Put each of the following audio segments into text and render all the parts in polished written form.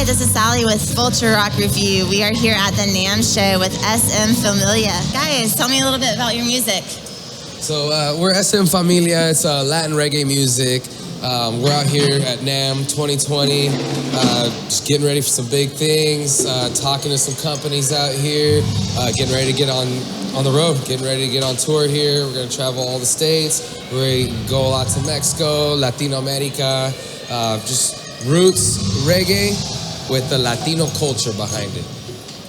Hi, this is Sally with Vulture Rock Review. We are here at the NAMM show with Familia. Guys, tell me a little bit about your music. So we're Familia. It's Latin reggae music. We're out here at NAMM 2020, just getting ready for some big things, talking to some companies out here, getting ready to get on the road, getting ready to get on tour here. We're going to travel all the states. We're going to go a lot to Mexico, Latino America, just roots reggae with the Latino culture behind it.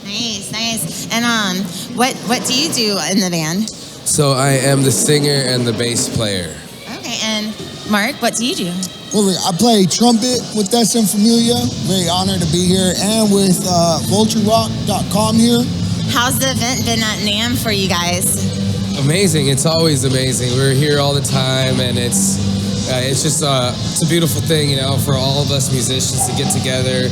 Nice. And what do you do in the band? So I am the singer and the bass player. Okay, and Mark, what do you do? Well, I play trumpet with Familia. Very honored to be here, and with VultureRock.com here. How's the event been at NAMM for you guys? Amazing. It's always amazing. We're here all the time, and it's just it's a beautiful thing, you know, for all of us musicians to get together.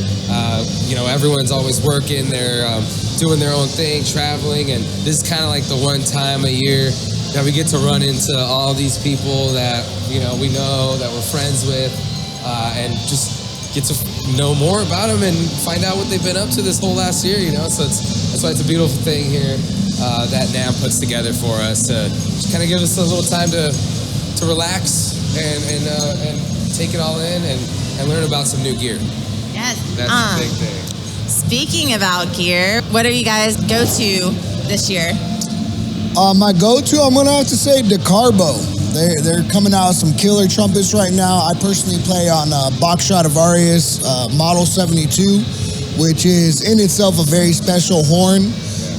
You know, everyone's always working. They're doing their own thing, traveling, and this is kind of like the one time a year that we get to run into all these people that, you know, that we're friends with, and just get to know more about them and find out what they've been up to this whole last year, you know. So that's why it's a beautiful thing here that NAMM puts together for us to just kind of give us a little time to relax and take it all in and learn about some new gear. Yes. That's the big thing. Speaking about gear, what do you guys go to this year? My go-to, I'm going to have to say DeCarbo. They're coming out with some killer trumpets right now. I personally play on Bach Stradivarius Model 72, which is in itself a very special horn.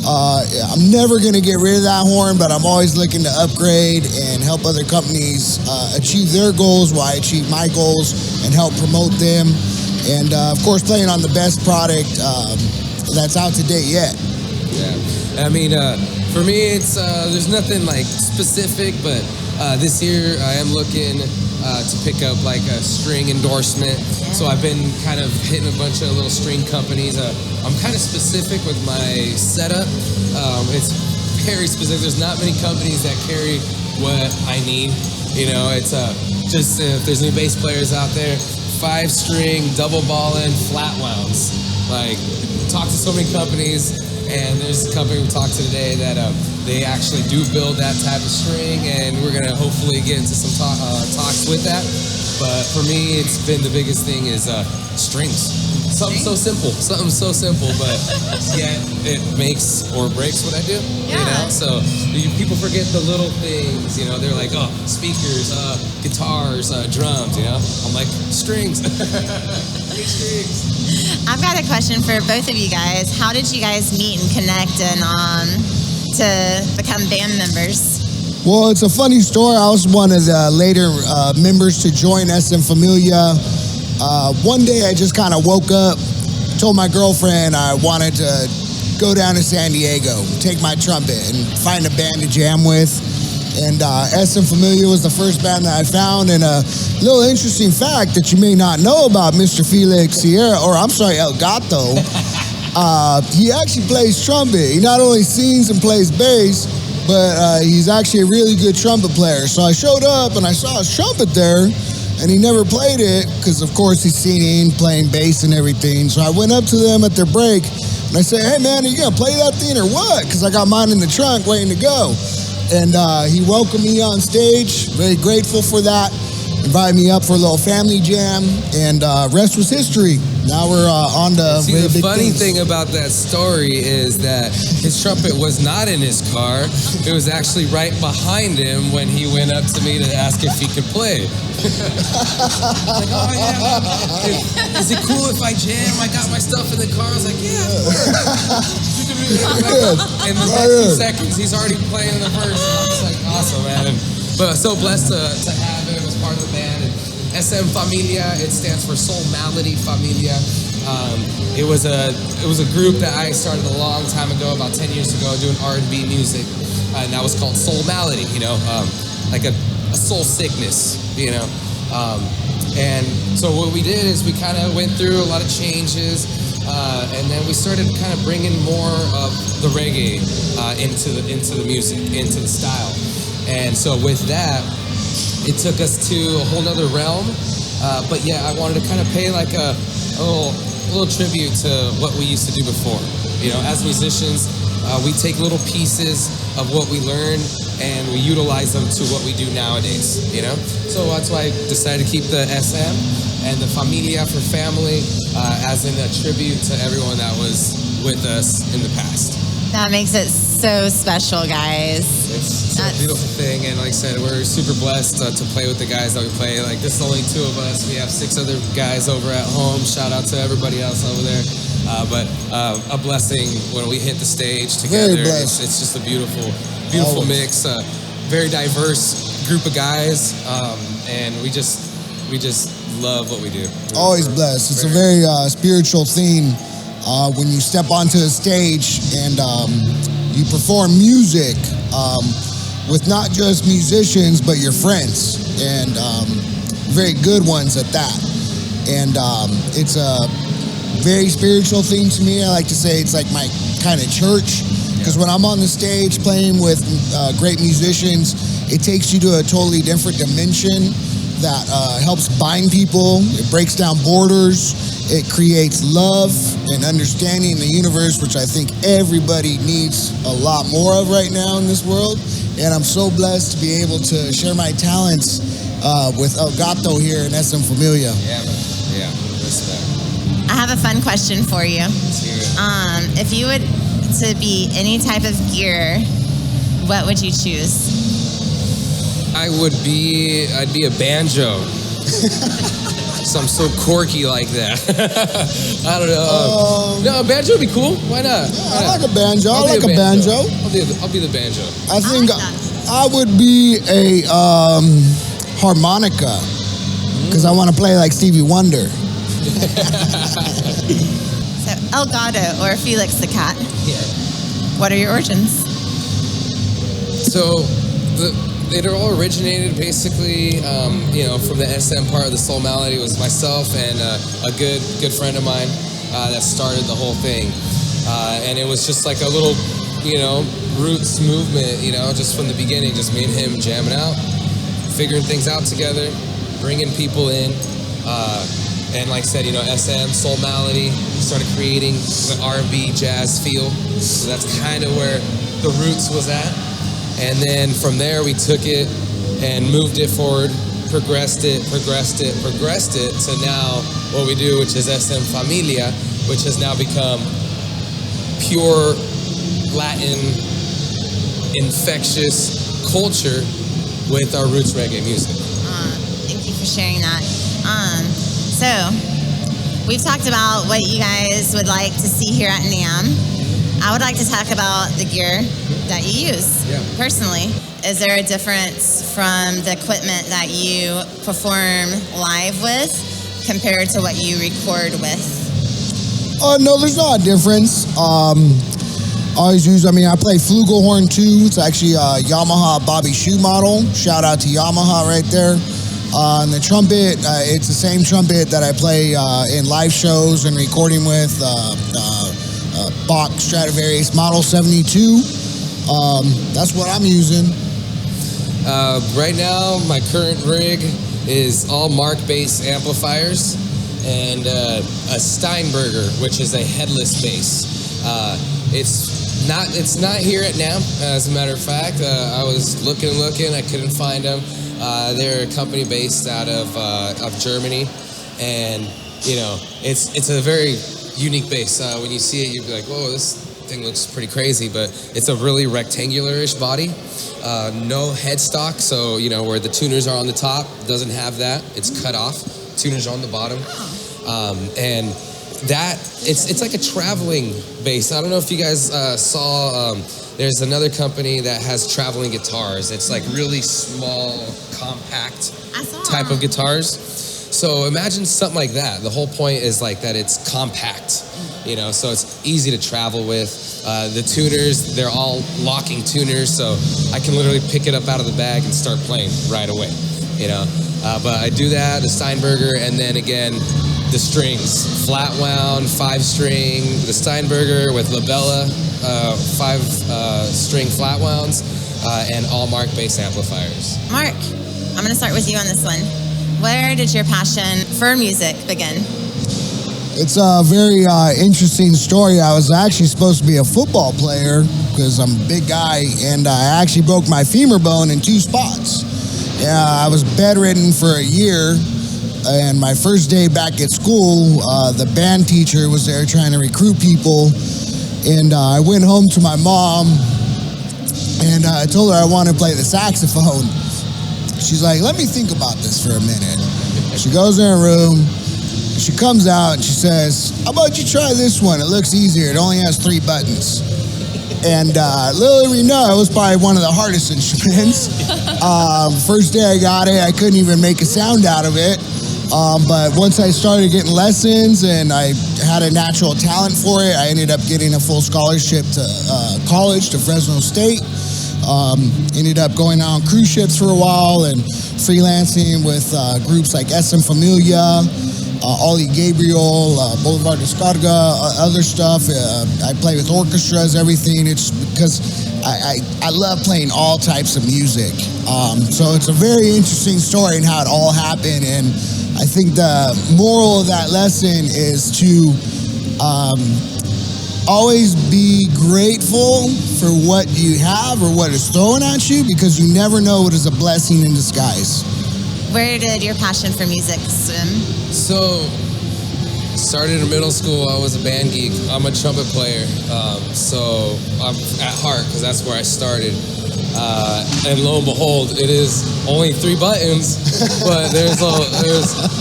I'm never going to get rid of that horn, but I'm always looking to upgrade and help other companies achieve their goals while I achieve my goals and help promote them. And, of course, playing on the best product that's out to date yet. Yeah. I mean, for me, it's there's nothing like specific, but this year I am looking to pick up like a string endorsement. So I've been kind of hitting a bunch of little string companies. I'm kind of specific with my setup. It's very specific. There's not many companies that carry what I need. You know, it's just if there's any bass players out there, 5-string, double ballin', flat wounds. Like, talk to so many companies. And there's a company we talked to today that they actually do build that type of string, and we're gonna hopefully get into some talks with that. But for me, it's been the biggest thing is strings. Something so simple, but yet it makes or breaks what I do. Yeah. You know, so people forget the little things. You know, they're like, oh, speakers, guitars, drums. You know, I'm like strings. Strings. I've got a question for both of you guys. How did you guys meet and connect and to become band members? Well, it's a funny story. I was one of the later members to join Familia. One day I just kind of woke up, told my girlfriend I wanted to go down to San Diego, take my trumpet, and find a band to jam with. And Familia was the first band that I found. And a little interesting fact that you may not know about Mr. Felix Sierra, El Gato, he actually plays trumpet. He not only sings and plays bass, but he's actually a really good trumpet player. So I showed up and I saw his trumpet there, and he never played it because, of course, he's singing, playing bass and everything. So I went up to them at their break, and I said, hey, man, are you going to play that thing or what? Because I got mine in the trunk waiting to go. And he welcomed me on stage. Very grateful for that. Invited me up for a little family jam, and rest was history. Now we're on to See, really the big funny things. thing about that story is that his trumpet was not in his car. It was actually right behind him when he went up to me to ask if he could play. Like, oh yeah, is it cool if I jam? I got my stuff in the car. I was like, yeah, of course. In the next few seconds, he's already playing the verse. I was like, awesome, man. But so blessed to have him as part of the band. And Familia, it stands for Soul Malady Familia. It was a group that I started a long time ago, about 10 years ago, doing R&B music, and that was called Soul Malady. You know, like a soul sickness. You know, and so what we did is we kind of went through a lot of changes. And then we started kind of bringing more of the reggae into the music, into the style. And so with that, it took us to a whole nother realm. But yeah, I wanted to kind of pay like a little little tribute to what we used to do before. You know, as musicians, we take little pieces of what we learn and we utilize them to what we do nowadays, you know? So that's why I decided to keep the SM and the Familia for family as in a tribute to everyone that was with us in the past. That makes it so special, guys. It's a beautiful thing, and like I said, we're super blessed to play with the guys that we play. Like, this is only 2 of us. We have 6 other guys over at home. Shout out to everybody else over there. But a blessing when we hit the stage together. Very blessed. It's just a beautiful mix. Very diverse group of guys, and we just love what we do. Always blessed. It's a very spiritual theme when you step onto a stage and you perform music with not just musicians but your friends, and very good ones at that. And it's a very spiritual thing to me. I like to say it's like my kind of church, because when I'm on the stage playing with great musicians, it takes you to a totally different dimension that helps bind people. It breaks down borders. It creates love and understanding in the universe, which I think everybody needs a lot more of right now in this world. And I'm so blessed to be able to share my talents with El Gato here in SM Familia. Yeah, respect. I have a fun question for you. Let's hear it. If you would to be any type of gear, what would you choose? I'd be a banjo. So I'm so quirky like that. I don't know. No, a banjo would be cool. Why not? I like a banjo. I like a banjo. I'll be the banjo. I think like that. I would be a harmonica, because I want to play like Stevie Wonder. So El Gato or Felix the Cat. Yeah. What are your origins? So it all originated basically, from the SM part of the Soul Malady. It was myself and a good friend of mine that started the whole thing. And it was just like a little, roots movement, just from the beginning, just me and him jamming out, figuring things out together, bringing people in. And like I said, SM, Soul Malady, started creating the R&B jazz feel. So that's kind of where the roots was at. And then from there, we took it and moved it forward, progressed it to now what we do, which is SM Familia, which has now become pure Latin, infectious culture with our roots reggae music. Thank you for sharing that. So we've talked about what you guys would like to see here at NAMM. I would like to talk about the gear that you use personally. Is there a difference from the equipment that you perform live with compared to what you record with? No, there's not a difference. I play flugelhorn too. It's actually a Yamaha Bobby Shoe model. Shout out to Yamaha right there. And the trumpet, it's the same trumpet that I play in live shows and recording with. Bach Stradivarius Model 72. That's what I'm using. Right now, my current rig is all Mark bass amplifiers and a Steinberger, which is a headless bass. It's not here at NAMM, as a matter of fact. I was looking, I couldn't find them. They're a company based out of Germany, and it's a very unique bass. When you see it, you'd be like, whoa, this thing looks pretty crazy, but it's a really rectangular-ish body. No headstock, so where the tuners are on the top, doesn't have that. It's cut off. Tuners are on the bottom. And that, it's like a traveling bass. I don't know if you guys saw, there's another company that has traveling guitars. It's like really small, compact type of guitars. So imagine something like that. The whole point is like that it's compact, so it's easy to travel with. The tuners, they're all locking tuners, so I can literally pick it up out of the bag and start playing right away, But I do that, the Steinberger, and then again, the strings. Flat wound, 5-string, the Steinberger with Labella, 5-string flat wounds, and all Mark bass amplifiers. Mark, I'm going to start with you on this one. Where did your passion for music begin? It's a very interesting story. I was actually supposed to be a football player because I'm a big guy, and I actually broke my femur bone in 2 spots. Yeah, I was bedridden for a year, and my first day back at school, the band teacher was there trying to recruit people, and I went home to my mom, and I told her I wanted to play the saxophone. She's like, let me think about this for a minute. She goes in her room. She comes out and she says, how about you try this one? It looks easier. It only has 3 buttons. And little did we know, it was probably one of the hardest instruments. First day I got it, I couldn't even make a sound out of it. But once I started getting lessons and I had a natural talent for it, I ended up getting a full scholarship to college, to Fresno State. Ended up going on cruise ships for a while and freelancing with groups like Familia, Ollie Gabriel, Boulevard Descarga, other stuff. I play with orchestras, everything. It's because I love playing all types of music. So it's a very interesting story and how it all happened. And I think the moral of that lesson is to always be grateful for what you have or what is thrown at you, because you never know what is a blessing in disguise. Where did your passion for music swim? So, started in middle school. I was a band geek. I'm a trumpet player. So I'm at heart, because that's where I started. And lo and behold, it is only 3 buttons, but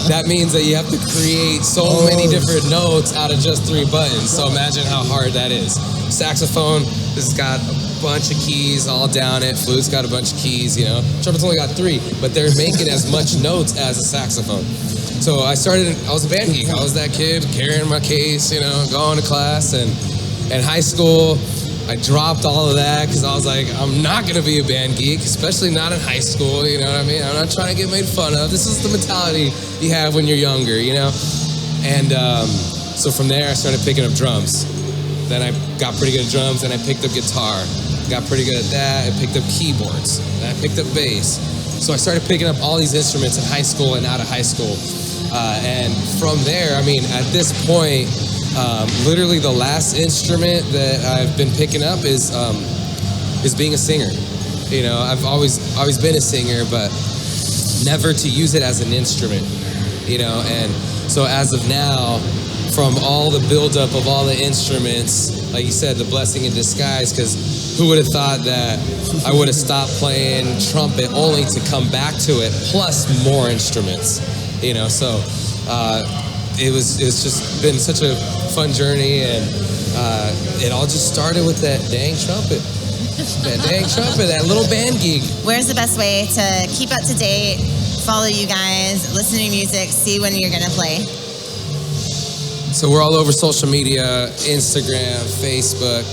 that means that you have to create so many different notes out of just 3 buttons. So imagine how hard that is. Saxophone, this has got a bunch of keys all down it. Flute's got a bunch of keys, you know. Trumpet's only got 3, but they're making as much notes as a saxophone. So I was a band geek. I was that kid carrying my case, you know, going to class. And in high school, I dropped all of that because I was like, I'm not going to be a band geek, especially not in high school, you know what I mean? I'm not trying to get made fun of. This is the mentality you have when you're younger, you know? And so from there, I started picking up drums. Then I got pretty good at drums, and I picked up guitar. Got pretty good at that. I picked up keyboards, and I picked up bass. So I started picking up all these instruments in high school and out of high school. And from there, I mean, at this point, literally the last instrument that I've been picking up is being a singer. You know, I've always been a singer, but never to use it as an instrument, you know. And so as of now, from all the buildup of all the instruments, like you said, the blessing in disguise, because who would have thought that I would have stopped playing trumpet only to come back to it, plus more instruments, you know. So it's just been such a fun journey, and it all just started with that dang trumpet. That little band geek. Where's the best way to keep up to date, follow you guys, listen to music, see when you're gonna play? So we're all over social media, Instagram, Facebook.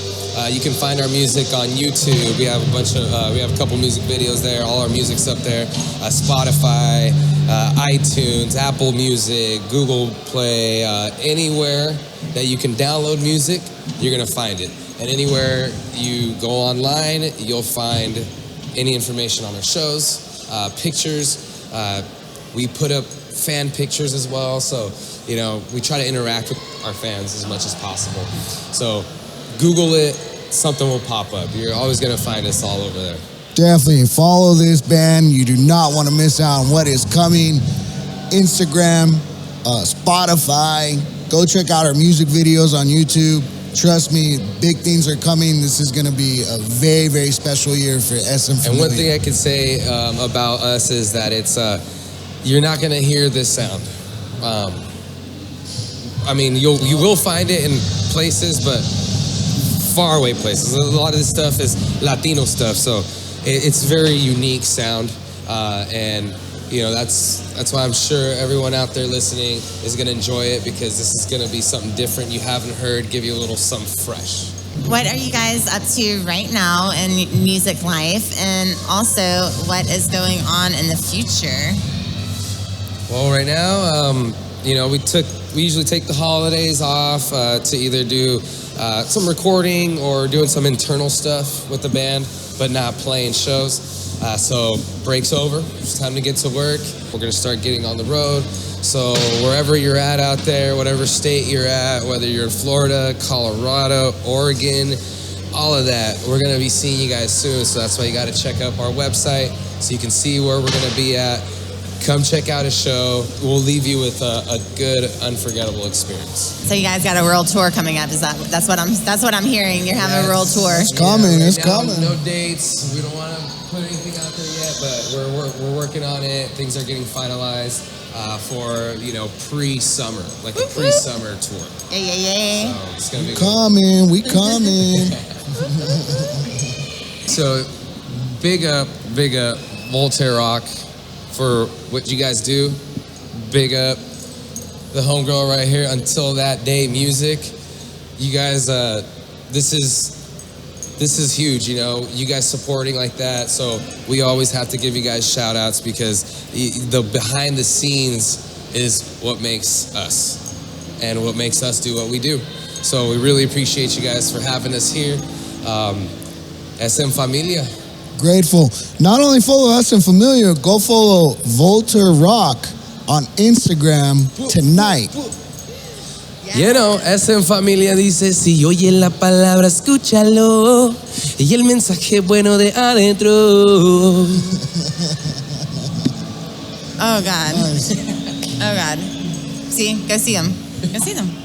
You can find our music on YouTube. We have a couple music videos there. All our music's up there. Spotify, iTunes, Apple Music, Google Play, anywhere that you can download music, you're gonna find it. And anywhere you go online, you'll find any information on our shows, pictures. We put up fan pictures as well. So, you know, we try to interact with our fans as much as possible. So Google it, something will pop up. You're always going to find us all over there. Definitely follow this band. You do not want to miss out on what is coming. Instagram, Spotify. Go check out our music videos on YouTube. Trust me, big things are coming. This is going to be a very, very special year for SM Familia. And one thing I could say about us is that it's you're not going to hear this sound. I mean, you will find it in places, but faraway places. A lot of this stuff is Latino stuff, so it's very unique sound, and you know that's why I'm sure everyone out there listening is going to enjoy it, because this is going to be something different you haven't heard, give you a little something fresh. What are you guys up to right now in music life, and also what is going on in the future? Well, right now, you know, we usually take the holidays off to either do some recording or doing some internal stuff with the band, but not playing shows. So break's over. It's time to get to work. We're gonna start getting on the road. So wherever you're at out there, whatever state you're at, whether you're in Florida, Colorado, Oregon, all of that, we're gonna be seeing you guys soon. So that's why you gotta check out our website so you can see where we're gonna be at. Come check out a show. We'll leave you with a good, unforgettable experience. So you guys got a world tour coming up? That's what I'm hearing. You're having a world tour. It's coming. Right It's now, coming. No dates. We don't want to put anything out there yet, but we're working on it. Things are getting finalized for pre-summer, like a pre-summer tour. Yeah. So it's gonna be We coming. So big up, Voltaire Rock for what you guys do. Big up the homegirl right here, Until That Day Music. You guys, this is huge, you guys supporting like that. So we always have to give you guys shout outs because the behind the scenes is what makes us and what makes us do what we do. So we really appreciate you guys for having us here. SM Familia. Grateful. Not only follow us in Familia, go follow Voltaire Rock on Instagram tonight. SM Familia dice, si oyes la palabra, escúchalo. Y el mensaje bueno de adentro. Oh, God. Nice. Oh, God. See? Go see them.